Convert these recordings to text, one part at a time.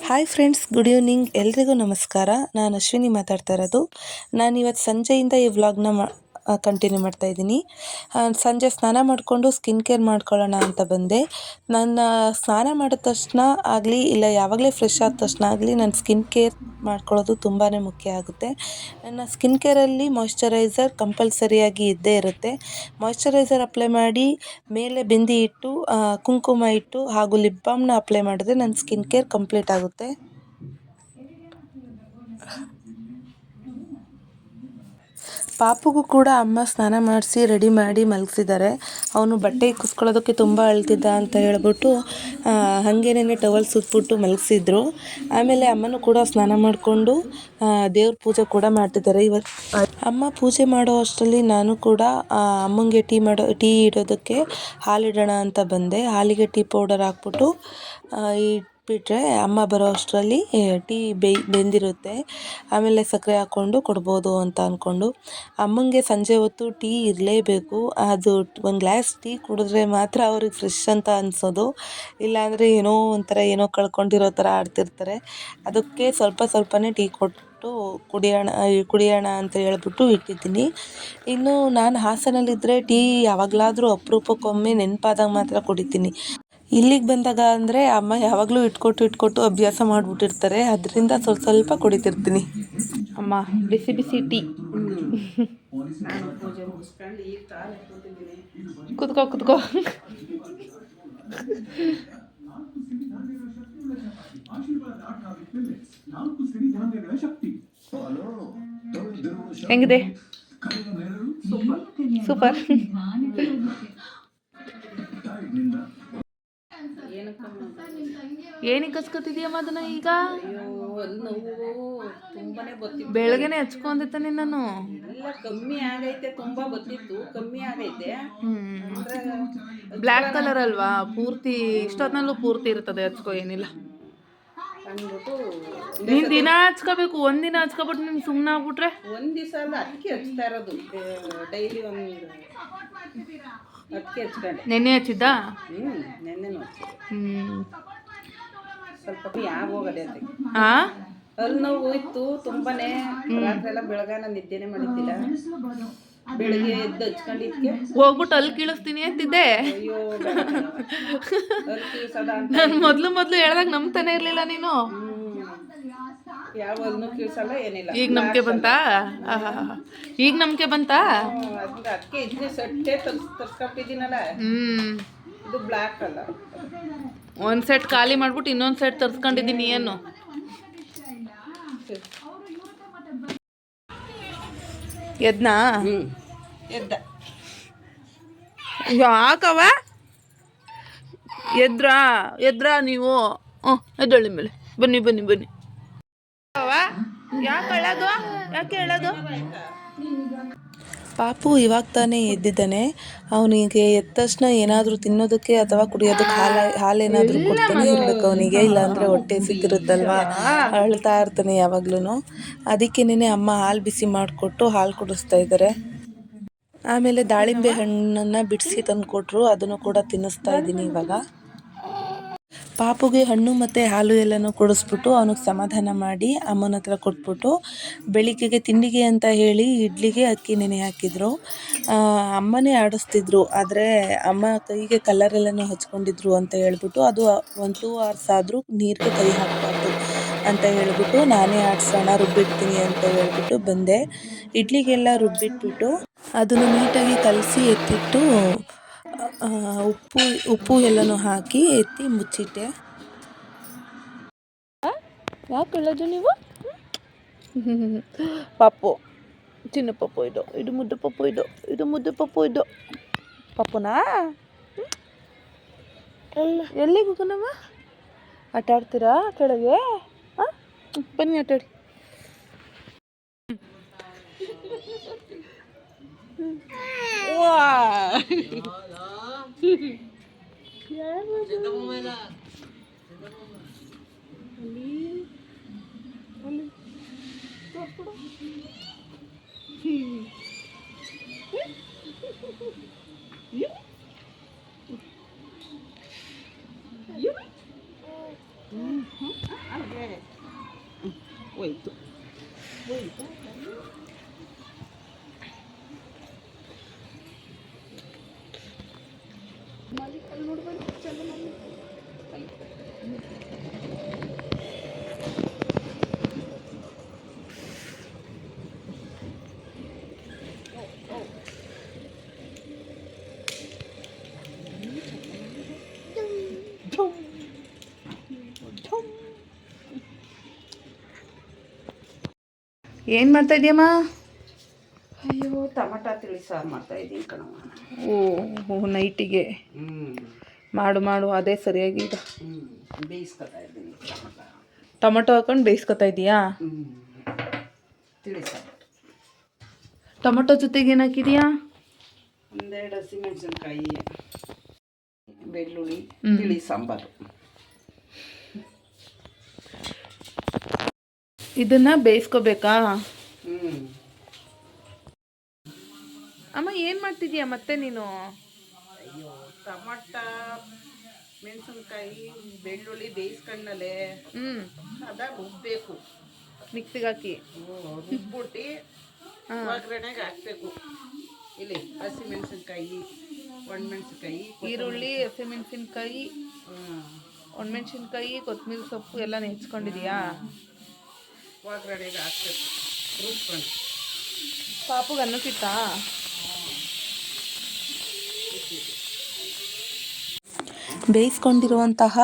Hi friends, good evening. ಎಲ್ರಿಗೂ ನಮಸ್ಕಾರ. ನಾನು ಅಶ್ವಿನಿ ಮಾತಾಡ್ತಾ ಇರೋದು. ನಾನಿವತ್ತು ಸಂಜೆಯಿಂದ ಈ ವ್ಲಾಗ್ನ ಕಂಟಿನ್ಯೂ ಮಾಡ್ತಾ ಇದ್ದೀನಿ. ಸಂಜೆ ಸ್ನಾನ ಮಾಡಿಕೊಂಡು ಸ್ಕಿನ್ ಕೇರ್ ಮಾಡ್ಕೊಳ್ಳೋಣ ಅಂತ ಬಂದೆ. ನನ್ನ ಸ್ನಾನ ಮಾಡಿದ ತಕ್ಷಣ ಆಗಲಿ ಇಲ್ಲ ಯಾವಾಗಲೇ ಫ್ರೆಶ್ ಆದ ತಕ್ಷಣ ಆಗಲಿ ನನ್ನ ಸ್ಕಿನ್ ಕೇರ್ ಮಾಡ್ಕೊಳ್ಳೋದು ತುಂಬಾ ಮುಖ್ಯ ಆಗುತ್ತೆ. ನನ್ನ ಸ್ಕಿನ್ ಕೇರಲ್ಲಿ ಮಾಯ್ಶ್ಚರೈಸರ್ ಕಂಪಲ್ಸರಿಯಾಗಿ ಇದ್ದೇ ಇರುತ್ತೆ. ಮಾಯ್ಶ್ಚರೈಸರ್ ಅಪ್ಲೈ ಮಾಡಿ ಮೇಲೆ ಬಿಂದಿ ಇಟ್ಟು ಕುಂಕುಮ ಇಟ್ಟು ಹಾಗೂ ಲಿಪ್ ಬಾಮ್ನ ಅಪ್ಲೈ ಮಾಡಿದ್ರೆ ನನ್ನ ಸ್ಕಿನ್ ಕೇರ್ ಕಂಪ್ಲೀಟ್ ಆಗುತ್ತೆ. ಪಾಪುಗೂ ಕೂಡ ಅಮ್ಮ ಸ್ನಾನ ಮಾಡಿಸಿ ರೆಡಿ ಮಾಡಿ ಮಲಗಿಸಿದ್ದಾರೆ. ಅವನು ಬಟ್ಟೆ ಇಕ್ಕಿಸ್ಕೊಳ್ಳೋದಕ್ಕೆ ತುಂಬ ಅಳ್ತಿದ್ದ ಅಂತ ಹೇಳ್ಬಿಟ್ಟು ಹಾಗೇನೇ ಟವಲ್ ಸುತ್ತಬಿಟ್ಟು ಮಲಗಿಸಿದ್ರು. ಆಮೇಲೆ ಅಮ್ಮನೂ ಕೂಡ ಸ್ನಾನ ಮಾಡಿಕೊಂಡು ದೇವ್ರ ಪೂಜೆ ಕೂಡ ಮಾಡ್ತಿದ್ದಾರೆ. ಇವತ್ತು ಅಮ್ಮ ಪೂಜೆ ಮಾಡೋ ಅಷ್ಟರಲ್ಲಿ ನಾನು ಕೂಡ ಅಮ್ಮಂಗೆ ಟೀ ಇಡೋದಕ್ಕೆ ಹಾಲಿಡೋಣ ಅಂತ ಬಂದೆ. ಹಾಲಿಗೆ ಟೀ ಪೌಡರ್ ಹಾಕ್ಬಿಟ್ಟು ಇಟ್ಬಿಟ್ರೆ ಅಮ್ಮ ಬರೋ ಅಷ್ಟರಲ್ಲಿ ಟೀ ಬೆಂದಿರುತ್ತೆ. ಆಮೇಲೆ ಸಕ್ಕರೆ ಹಾಕ್ಕೊಂಡು ಕೊಡ್ಬೋದು ಅಂತ ಅಂದ್ಕೊಂಡು ಅಮ್ಮಂಗೆ ಸಂಜೆ ಹೊತ್ತು ಟೀ ಇರಲೇಬೇಕು. ಅದು ಒಂದು ಗ್ಲಾಸ್ ಟೀ ಕುಡಿದ್ರೆ ಮಾತ್ರ ಅವ್ರಿಗೆ ಫ್ರೆಶ್ ಅಂತ ಅನಿಸೋದು. ಇಲ್ಲಾಂದರೆ ಏನೋ ಕಳ್ಕೊಂಡಿರೋ ಥರ ಆಡ್ತಿರ್ತಾರೆ. ಅದಕ್ಕೆ ಸ್ವಲ್ಪನೇ ಟೀ ಕೊಟ್ಟು ಕುಡಿಯೋಣ ಅಂತ ಹೇಳ್ಬಿಟ್ಟು ಇಟ್ಟಿದ್ದೀನಿ. ಇನ್ನು ನಾನು ಹಾಸನಲ್ಲಿದ್ದರೆ ಟೀ ಯಾವಾಗಲಾದರೂ ಅಪರೂಪಕ್ಕೊಮ್ಮೆ ನೆನಪಾದಾಗ ಮಾತ್ರ ಕುಡಿತೀನಿ. ಇಲ್ಲಿಗೆ ಬಂದಾಗ ಅಂದರೆ ಅಮ್ಮ ಯಾವಾಗಲೂ ಇಟ್ಕೊಟ್ಟು ಅಭ್ಯಾಸ ಮಾಡಿಬಿಟ್ಟಿರ್ತಾರೆ. ಅದರಿಂದ ಸ್ವಲ್ಪ ಕುಡಿತಿರ್ತೀನಿ. ಅಮ್ಮ ಬಿಸಿ ಟೀ ಕುತ್ಕೋ ಹೆಂಗಿದೆ? ಸೂಪರ್. ಏನಕ್ಕೆ ಹಚ್ಕೋತಿದ್ಯಮ್ಮ ಅದನ್ನ ಈಗ? ಬೆಳಗ್ಗೆನೆ ಹಚ್ಕೊಂಡಿತ್ತ ನಾನು. ಕಮ್ಮಿ ಆಗೈತೆ, ತುಂಬಾ ಗೊತ್ತಿತ್ತು, ಕಮ್ಮಿ ಆಗೈತೆ. ಬ್ಲ್ಯಾಕ್ ಕಲರ್ ಅಲ್ವಾ, ಪೂರ್ತಿ ಇಷ್ಟೊತ್ತಿನಲ್ಲೂ ಪೂರ್ತಿ ಇರ್ತದೆ. ಹಚ್ಕೋ, ಏನಿಲ್ಲ. ನೀನ್ ದಿನ ಹಚ್ಕೋಬೇಕು. ಒಂದಿನ ಹಚ್ಕೊಬಿಟ್ಟು ನಿಮ್ಗೆ ಸುಮ್ಮನೆ ಆಗ್ಬಿಟ್ರೆ ಒಂದ್ ದಿವಸ ಅಲ್ಲ, ಅದಕ್ಕೆ ಹಚ್ತಾ ಇರೋದು. ಡೈಲಿ ಒಂದು ಅದಕ್ಕೆ ಹಚ್ಕೊಂಡೆ. ನೆನ್ನೆ ಹಚ್ಚಿದ್ದ? ನೆನ್ನೆನೂ ಸ್ವಲ್ಪ ಹೋಗದೆ ಅದಕ್ಕೆ. ಅಲ್ಲಿ ನೋವು ಹೋಯ್ತು ತುಂಬಾನೇ. ರಾತ್ರಿ ಎಲ್ಲ ಬೆಳಗಾನ ನಿದ್ದೆನೆ ಮಾಡಿದ್ದಿಲ್ಲ. ಬೆಳಿಗ್ಗೆ ಎದ್ದು ಹಚ್ಕೊಂಡಿದ್ಕೆ ಹೋಗ್ಬಿಟ್ಟು ಅಲ್ಲಿ ಕೀಳಿಸ್ತೀನಿ ಅಂತಿದ್ದೆ. ಅಯ್ಯೋ, ನಾನು ಮೊದ್ಲು ಹೇಳ್ದಾಗ ನಂಬ್ತಾನೆ ಇರ್ಲಿಲ್ಲ ನೀನು. ಯಾವಲ್ಲೂ ಕೀಳ್ಸಲ್ಲ, ಏನಿಲ್ಲ. ಈಗ ನಂಬಿಕೆ ಬಂತಾ? ಈಗ ನಂಬಿಕೆ ಬಂತಾ? ಅದಕ್ಕೆ ಇದನ್ನೇ ಸಟ್ಟೆ ತರ್ಸ್ಕೊಟ್ಟಿದ್ದೀನಲ್ಲ. ಇದು ಬ್ಲ್ಯಾಕ್ ಅಲ್ಲ. ಒಂದ್ ಸೆಟ್ ಖಾಲಿ ಮಾಡ್ಬಿಟ್ಟು ಇನ್ನೊಂದ್ ಸೆಟ್ ತರ್ಸ್ಕೊಂಡಿದ್ದೀನಿ. ಏನು ಎದ್ನಾ? ಯಾಕವ ಎದ್ರಾ ನೀವು? ಎದ್ದೊಳ್ಳಿ ಮೇಲೆ ಬನ್ನಿ. ಯಾಕೆ ಹೇಳೋದು? ಪಾಪು ಇವಾಗ ತಾನೇ ಎದ್ದಿದ್ದಾನೆ. ಅವನಿಗೆ ಎದ್ದ ತಕ್ಷಣ ಏನಾದರೂ ತಿನ್ನೋದಕ್ಕೆ ಅಥವಾ ಕುಡಿಯೋದಕ್ಕೆ ಹಾಲೇನಾದರೂ ಕೊಡ್ತಾನೆ ಇರಬೇಕು ಅವನಿಗೆ. ಇಲ್ಲಾಂದರೆ ಹೊಟ್ಟೆ ಸಿಕ್ಕಿರುತ್ತಲ್ವ, ಅಳ್ತಾ ಇರ್ತಾನೆ ಯಾವಾಗ್ಲೂ. ಅದಕ್ಕೇನೆ ಅಮ್ಮ ಹಾಲು ಬಿಸಿ ಮಾಡಿಕೊಟ್ಟು ಹಾಲು ಕುಡಿಸ್ತಾ ಇದ್ದಾರೆ. ಆಮೇಲೆ ದಾಳಿಂಬೆ ಹಣ್ಣನ್ನು ಬಿಡಿಸಿ ತಂದು ಕೊಟ್ಟರು, ಅದನ್ನು ಕೂಡ ತಿನ್ನಿಸ್ತಾ ಇದ್ದೀನಿ ಇವಾಗ. ಪಾಪುಗೆ ಹಣ್ಣು ಮತ್ತು ಹಾಲು ಎಲ್ಲನೂ ಕುಡಿಸ್ಬಿಟ್ಟು ಅವನಿಗೆ ಸಮಾಧಾನ ಮಾಡಿ ಅಮ್ಮನ ಹತ್ರ ಕೊಟ್ಬಿಟ್ಟು ಬೆಳಿಗ್ಗೆಗೆ ತಿಂಡಿಗೆ ಅಂತ ಹೇಳಿ ಇಡ್ಲಿಗೆ ಅಕ್ಕಿ ನೆನೆ ಹಾಕಿದ್ರು. ಅಮ್ಮನೇ ಆಡಿಸ್ತಿದ್ರು, ಆದರೆ ಅಮ್ಮ ಕೈಗೆ ಕಲರ್ ಎಲ್ಲನೂ ಹಚ್ಕೊಂಡಿದ್ರು ಅಂತ ಹೇಳ್ಬಿಟ್ಟು ಅದು 1-2 hours ಆದರೂ ನೀರಿಗೆ ಕೈ ಹಾಕಬಾರ್ದು ಅಂತ ಹೇಳ್ಬಿಟ್ಟು ನಾನೇ ಆಡಿಸೋಣ, ರುಬ್ಬಿಡ್ತೀನಿ ಅಂತ ಹೇಳ್ಬಿಟ್ಟು ಬಂದೆ. ಇಡ್ಲಿಗೆಲ್ಲ ರುಬ್ಬಿಟ್ಬಿಟ್ಟು ಅದನ್ನು ನೀಟಾಗಿ ಕಲಸಿ ಎತ್ತಿಟ್ಟು ಉಪ್ಪು ಎಲ್ಲನೂ ಹಾಕಿ ಎತ್ತಿ ಮುಚ್ಚಿಟ್ಟೆ. ಯಾಕೆ ಹೇಳೋದು ನೀವು? ಪಪ್ಪು, ಚಿನ್ನ ಪಪ್ಪು ಇದು ಮುದ್ದು ಪಪ್ಪು, ಇದು ಮುದ್ದು ಪಪ್ಪು. ಪಪ್ಪುನಾ? ಎಲ್ಲಿಗೆ ಹೋಗೋಣಮ್ಮ? ಆಟ ಆಡ್ತೀರಾ ಕೆಳಗೆ? ಬನ್ನಿ ಆಟಾಡಿ. ಹಾಗೆ ಹೋಯ್ತು. ಏನು ಮಾಡ್ತಾ ಇದೆಯಮ್ಮ? ಅಯ್ಯೋ ಟಮಾಟ ತಿಳಿ ಸಾರು ಮಾಡ್ತಾ ಇದ್ದೀನಿ ಕಣಮ್ಮ. ಓ ನೈಟಿಗೆ ಮಾಡು ಮಾಡು, ಅದೇ ಸರಿಯಾಗಿ ಈಗ ಬೇಯಿಸ್ಕೊತಾ ಇದ್ದೀನಿ ಟೊಮೊಟೊ ಹಾಕೊಂಡು ಬೇಯಿಸ್ಕೊತಾ ಇದೀಯಾ? ತಿಳಿ ಸಾರು. ಟೊಮೊಟೊ ಜೊತೆಗೆ ಏನು ಹಾಕಿದೀಯಾ? ಒಂದೆರಡು ಹಸಿಮೆಣಸಿನ್ಕಾಯಿ, ಬೆಳ್ಳುಳ್ಳಿ, ತಿಳಿ ಸಾಂಬಾರು. ಇದನ್ನ ಬೇಯಿಸ್ಕೋಬೇಕಾ? ಅಮ್ಮ ಏನು ಮಾಡ್ತಿದೀಯ ಮತ್ತೆ ನೀನು? ಅಯ್ಯೋ ಟಮಾಟ, ಮೆಣಸಿನ್ಕಾಯಿ, ಬೆಳ್ಳುಳ್ಳಿ ಬೇಯಿಸ್ಕೊಂಡಲೆ ಅದ ರುಬ್ಬೇಕು ಮಿಕ್ಸಿಗೆ ಹಾಕಿ. ರುಬ್ಬಿಟ್ಟು ಒಗ್ಗರಣೆಗೆ ಹಾಕ್ಬೇಕು. ಇಲ್ಲಿ ಹಸಿಮೆಣಸಿನ್ಕಾಯಿ, ಒಣಮೆಣಸಿನ್ಕಾಯಿ, ಈರುಳ್ಳಿ, ಹಸಿಮೆಣಸಿನ್ಕಾಯಿ, ಒಣಮೆಣಸಿನ್ಕಾಯಿ, ಕೊತ್ತಂಬರಿ ಸೊಪ್ಪು ಎಲ್ಲ ನೆಚ್ಕೊಂಡಿದೀಯಾ? ಒಗ್ಗರಣೆಗೆ ಹಾಕ್ಬೇಕು ರುಬ್ಕೊಂಡು. ಪಾಪುಗೆ ಅನ್ನಕ್ಕಿತ್ತಾ? ಬೇಯಿಸ್ಕೊಂಡಿರುವಂತಹ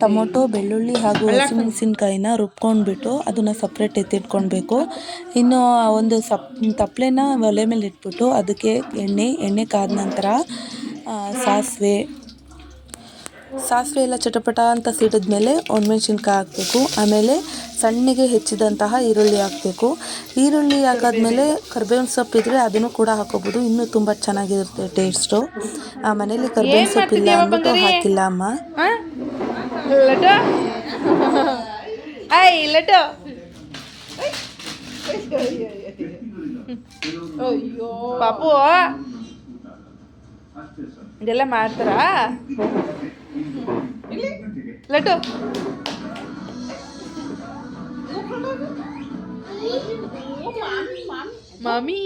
ಟೊಮೊಟೊ, ಬೆಳ್ಳುಳ್ಳಿ ಹಾಗೂ ಹಸಿಮೆಣಸಿನ್ಕಾಯಿನ ರುಬ್ಕೊಂಡ್ಬಿಟ್ಟು ಅದನ್ನು ಸಪ್ರೇಟ್ ಎತ್ತಿಟ್ಕೊಳ್ಬೇಕು. ಇನ್ನು ಒಂದು ತಪ್ಪಲೆನ ಒಲೆ ಮೇಲೆ ಇಟ್ಬಿಟ್ಟು ಅದಕ್ಕೆ ಎಣ್ಣೆ ಕಾದ ನಂತರ ಸಾಸಿವೆ ಎಲ್ಲ ಚಟಪಟ ಅಂತ ಸಿಡಿದ್ಮೇಲೆ ಒಣಮೆಣ್ಸಿನ್ಕಾಯಿ ಹಾಕಬೇಕು. ಆಮೇಲೆ ಸಣ್ಣಗೆ ಹೆಚ್ಚಿದಂತಹ ಈರುಳ್ಳಿ ಹಾಕಬೇಕು. ಈರುಳ್ಳಿ ಹಾಕಾದ್ಮೇಲೆ ಕರ್ಬೇವಿನ ಸೊಪ್ಪು ಇದ್ದರೆ ಅದನ್ನು ಕೂಡ ಹಾಕೋಬೋದು, ಇನ್ನೂ ತುಂಬ ಚೆನ್ನಾಗಿರುತ್ತೆ ಟೇಸ್ಟು. ಮನೇಲಿ ಕರ್ಬೇವಿನ ಸೊಪ್ಪು ಇಲ್ಲ ಅಂದ್ಬಿಟ್ಟು ಹಾಕಿಲ್ಲ ಅಮ್ಮ. ಪಾಪು ಇದೆಲ್ಲ ಮಾಡ್ತಾರಾ ಲಡ್ಡು? ಮಾಮಿ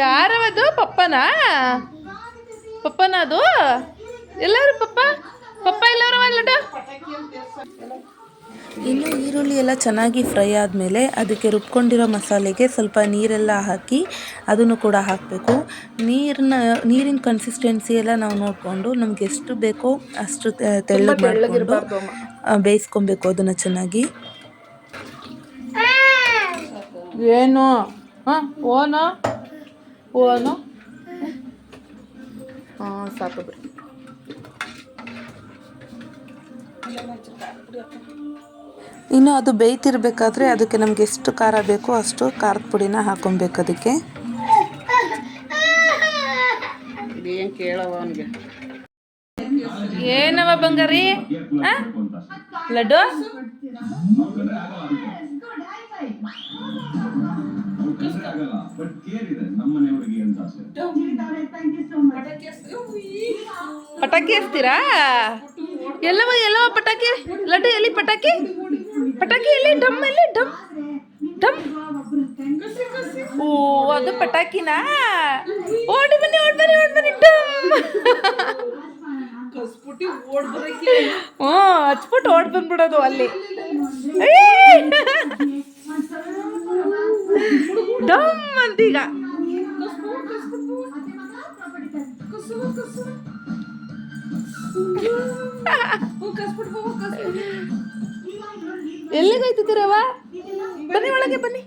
ಯಾರವದು? ಪಪ್ಪನಾ ಅದು? ಎಲ್ಲರೂ ಪಪ್ಪ ಎಲ್ಲರೂ ಲಡ್ಡು. ಇನ್ನು ಈರುಳ್ಳಿ ಎಲ್ಲ ಚೆನ್ನಾಗಿ ಫ್ರೈ ಆದಮೇಲೆ ಅದಕ್ಕೆ ರುಬ್ಕೊಂಡಿರೋ ಮಸಾಲೆಗೆ ಸ್ವಲ್ಪ ನೀರೆಲ್ಲ ಹಾಕಿ ಅದನ್ನು ಕೂಡ ಹಾಕಬೇಕು. ನೀರಿನ ಕನ್ಸಿಸ್ಟೆನ್ಸಿ ಎಲ್ಲ ನಾವು ನೋಡಿಕೊಂಡು ನಮ್ಗೆ ಎಷ್ಟು ಬೇಕೋ ಅಷ್ಟು ತೆಳ್ಳಗೆ ಮಾಡಿಕೊಂಡು ಬೇಯಿಸ್ಕೊಬೇಕು ಅದನ್ನು ಚೆನ್ನಾಗಿ. ಏನು ಓನು ಸಾಕು ಬಿಡಿ. ಇನ್ನು ಅದು ಬೇಯ್ತಿರ್ಬೇಕಾದ್ರೆ ಅದಕ್ಕೆ ನಮ್ಗೆ ಎಷ್ಟು ಖಾರ ಬೇಕೋ ಅಷ್ಟು ಖಾರದ ಪುಡಿನ ಹಾಕೊಬೇಕು ಅದಕ್ಕೆ. ಏನವ ಬಂಗಾರಿ ಲಡ್ಡು? ಪಟಾಕಿ ಹಚ್ತೀರಾ? ಎಲ್ಲವ ಪಟಾಕಿ ಲಡ್ಡು? ಎಲ್ಲಿ ಪಟಾಕಿ ಎಲ್ಲಿ? ಡಮ್ ಎಲ್ಲಿ? ಡಮ್ ಓ ಅದು ಪಟಾಕಿನಾ? ಓಡಿ ಬನ್ನಿ ಡಮ್. ಹಚ್ಬಿಟ್ಟು ಓಡ್ ಬಂದ್ಬಿಡೋದು ಅಲ್ಲಿ. ಡಮ್ ಅಂತೀಗ. ಎಲ್ಲಿಗೋಯ್ತಿದ್ದೀರವ? ಬನ್ನಿ ಒಳಗೆ ಬನ್ನಿ.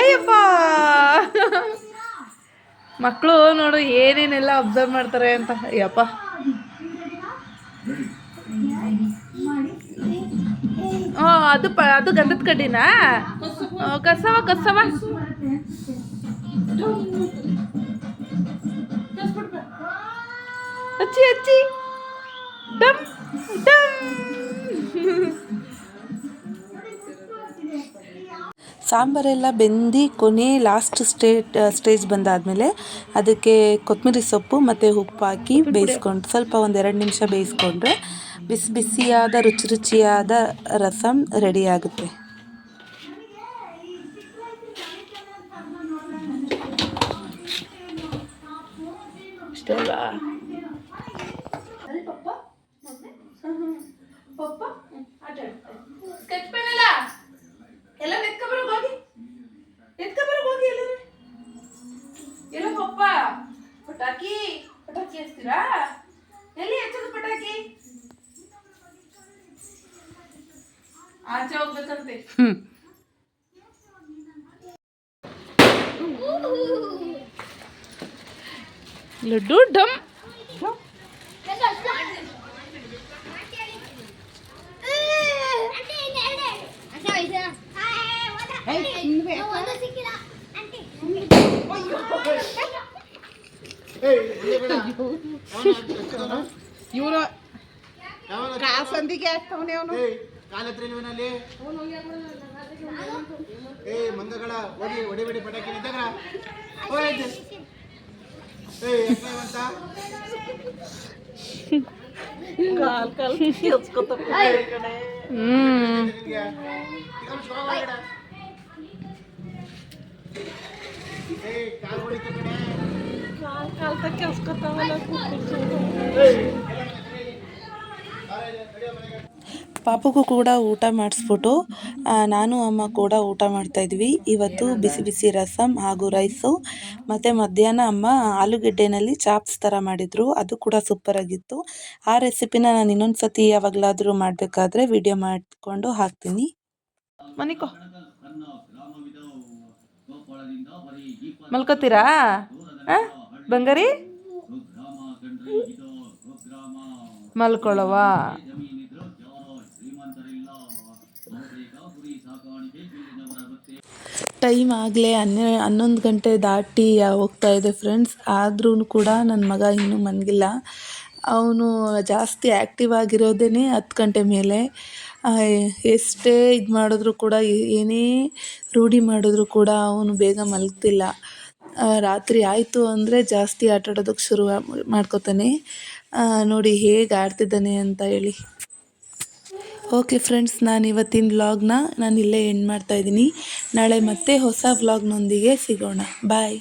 ಅಯ್ಯಪ್ಪ ಮಕ್ಕಳು ನೋಡು ಏನೇನೆಲ್ಲ ಅಬ್ಸರ್ವ್ ಮಾಡ್ತಾರೆ ಅಂತ. ಅಯ್ಯಪ್ಪ ಅದು ಗಂಧದ ಕಡ್ಡಿನಾ? ಕಸವ ಹಚ್ಚಿ ಹಚ್ಚಿ ಡಮ್ ಡಮ್. ಸಾಂಬಾರೆಲ್ಲ ಬೆಂದು ಕೊನೆ ಲಾಸ್ಟ್ ಸ್ಟೇಜ್ ಬಂದಾದಮೇಲೆ ಅದಕ್ಕೆ ಕೊತ್ತಂಬರಿ ಸೊಪ್ಪು ಮತ್ತು ಉಪ್ಪು ಹಾಕಿ ಬೇಯಿಸ್ಕೊಂಡು ಸ್ವಲ್ಪ ಒಂದು 2 ನಿಮಿಷ ಬೇಯಿಸ್ಕೊಂಡ್ರೆ ಬಿಸಿ ಬಿಸಿಯಾದ ರುಚಿ ರುಚಿಯಾದ ರಸಮ್ ರೆಡಿ ಆಗುತ್ತೆ. ಇಷ್ಟೇ ಅಲ್ವಾ? ಸ್ಕೆಚ್ ಪೆನ್ ಎಲ್ಲ ಎತ್ಕೊಬರೋಗಿ ಹೋಗಿ, ಎತ್ಕೊಬರೋಗಿ ಹೋಗಿ. ಎಲ್ಲ ಪಪ್ಪ ಪಟಾಕಿ ಪಟಾಕಿ ಹಚ್ತೀರಾ? ಎಲ್ಲಿ ಹಚ್ಚೋದು ಪಟಾಕಿ? ಆಚೆ ಹೋಗ್ಬೇಕಂತೆ. ಲಡ್ಡು ಡಮ್. ಇವನು ಕಾಸಂದಿಗೆ ಆಗ್ತಾವನೆ ಅವನು. ಕಾಲತ್ರೇನುವನಲ್ಲಿ ಮಂಗಗಳ ಹೊಡಿ ಪಟಾಕಿ ನಿಂತಾಗ ಕಾಲ್ ಕೆಲ್ಸ್ಕೊತ ಕಣೆ. ಕಾಲ್ ಕೆಲ್ಸ್ಕೊತಾವಲ್ಲ. ಪಾಪಗೂ ಕೂಡ ಊಟ ಮಾಡಿಸ್ಬಿಟ್ಟು ನಾನು ಅಮ್ಮ ಕೂಡ ಊಟ ಮಾಡ್ತಾಯಿದ್ವಿ. ಇವತ್ತು ಬಿಸಿ ಬಿಸಿ ರಸಮ್ ಹಾಗೂ ರೈಸು ಮತ್ತು ಮಧ್ಯಾಹ್ನ ಅಮ್ಮ ಆಲೂಗೆಡ್ಡೆನಲ್ಲಿ ಚಾಪ್ಸ್ ಥರ ಮಾಡಿದರು. ಅದು ಕೂಡ ಸೂಪರಾಗಿತ್ತು. ಆ ರೆಸಿಪಿನ ನಾನು ಇನ್ನೊಂದು ಸತಿ ಯಾವಾಗಲಾದರೂ ಮಾಡಬೇಕಾದ್ರೆ ವಿಡಿಯೋ ಮಾಡಿಕೊಂಡು ಹಾಕ್ತೀನಿ. ಮನಿಕೋ ಮಲ್ಕೋತೀರಾ ಬಂಗಾರಿ? ಮಲ್ಕೊಳ್ಳವಾ? ಟೈಮ್ ಆಗಲೇ 11 ಗಂಟೆ ದಾಟಿ ಹೋಗ್ತಾ ಇದೆ ಫ್ರೆಂಡ್ಸ್. ಆದ್ರೂ ಕೂಡ ನನ್ನ ಮಗ ಇನ್ನೂ ಮಲಗಿಲ್ಲ. ಅವನು ಜಾಸ್ತಿ ಆ್ಯಕ್ಟಿವ್ ಆಗಿರೋದೇ 10 ಗಂಟೆ ಮೇಲೆ. ಎಷ್ಟೇ ಇದು ಮಾಡಿದ್ರು ಕೂಡ, ಏನೇ ರೂಢಿ ಮಾಡಿದ್ರು ಕೂಡ ಅವನು ಬೇಗ ಮಲಗ್ತಿಲ್ಲ. ರಾತ್ರಿ ಆಯಿತು ಅಂದರೆ ಜಾಸ್ತಿ ಆಟ ಆಡೋದಕ್ಕೆ ಶುರು ಮಾಡ್ಕೋತಾನೆ. ನೋಡಿ ಹೇಗೆ ಆಡ್ತಿದ್ದಾನೆ ಅಂತ ಹೇಳಿ. ಓಕೆ ಫ್ರೆಂಡ್ಸ್, ನಾನು ಇವತ್ತಿನ ವ್ಲಾಗ್ನ ನಾನು ಇಲ್ಲೇ ಎಂಡ್ ಮಾಡ್ತಾಯಿದ್ದೀನಿ. ನಾಳೆ ಮತ್ತೆ ಹೊಸ ವ್ಲಾಗ್ನೊಂದಿಗೆ ಸಿಗೋಣ. ಬಾಯ್.